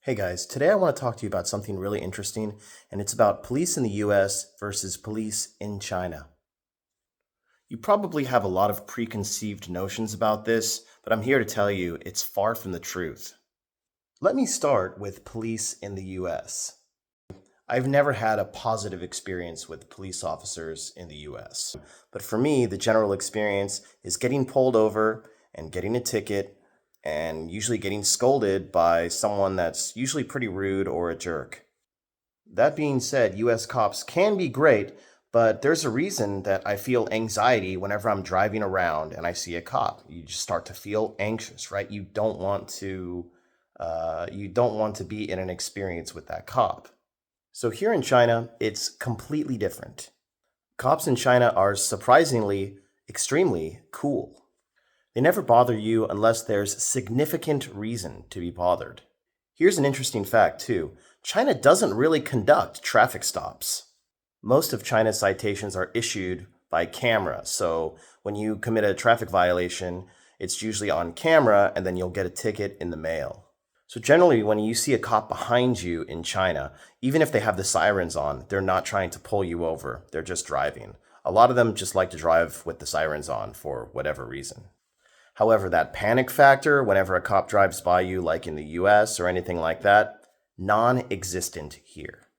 Hey guys, today I want to talk to you about something really interesting, and it's about police in the US versus police in China. You probably have a lot of preconceived notions about this, but I'm here to tell you it's far from the truth. Let me start with police in the US. I've never had a positive experience with police officers in the US, but for me, the general experience is getting pulled over and getting a ticket and usually getting scolded by someone that's usually pretty rude or a jerk. That being said, US cops can be great, but there's a reason that I feel anxiety whenever I'm driving around and I see a cop. You just start to feel anxious, right? You don't want to be in an experience with that cop. So here in China, it's completely different. Cops in China are surprisingly extremely cool. They never bother you unless there's significant reason to be bothered. Here's an interesting fact, too. China doesn't really conduct traffic stops. Most of China's citations are issued by camera. So when you commit a traffic violation, it's usually on camera and then you'll get a ticket in the mail. So generally, when you see a cop behind you in China, even if they have the sirens on, they're not trying to pull you over. They're just driving. A lot of them just like to drive with the sirens on for whatever reason. However, that panic factor, whenever a cop drives by you, like in the US or anything like that, non existent here.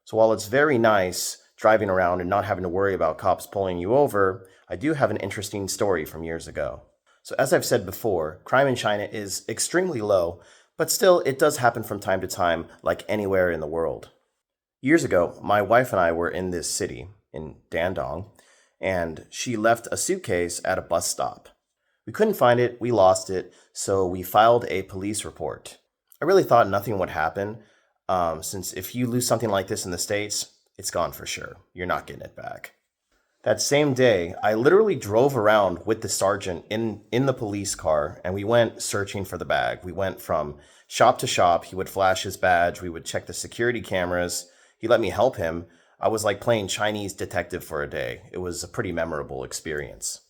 So while it's very nice driving around and not having to worry about cops pulling you over, I do have an interesting story from years ago. So, as I've said before, crime in China is extremely low, but still, it does happen from time to time, like anywhere in the world. Years ago, my wife and I were in this city, in Dandong, and she left a suitcase at a bus stop. We couldn't find it, we lost it, so we filed a police report. I really thought nothing would happen, since if you lose something like this in the States, it's gone for sure. You're not getting it back. That same day, I literally drove around with the sergeant in the police car, and we went searching for the bag. We went from shop to shop. He would flash his badge. We would check the security cameras. He let me help him. I was like playing Chinese detective for a day. It was a pretty memorable experience.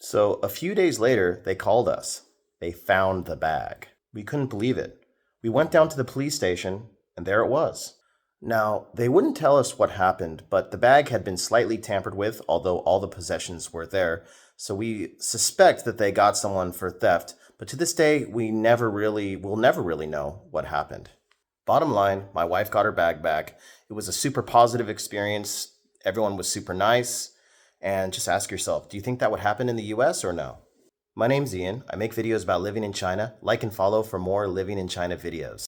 So a few days later, they called us. They found the bag. We couldn't believe it. We went down to the police station, and there it was. Now, they wouldn't tell us what happened, but the bag had been slightly tampered with, although all the possessions were there. So we suspect that they got someone for theft, but to this day, we'll never really know what happened. Bottom line, my wife got her bag back. It was a super positive experience. Everyone was super nice. And just ask yourself, do you think that would happen in the US or no? My name's Ian. I make videos about living in China. Like and follow for more living in China videos.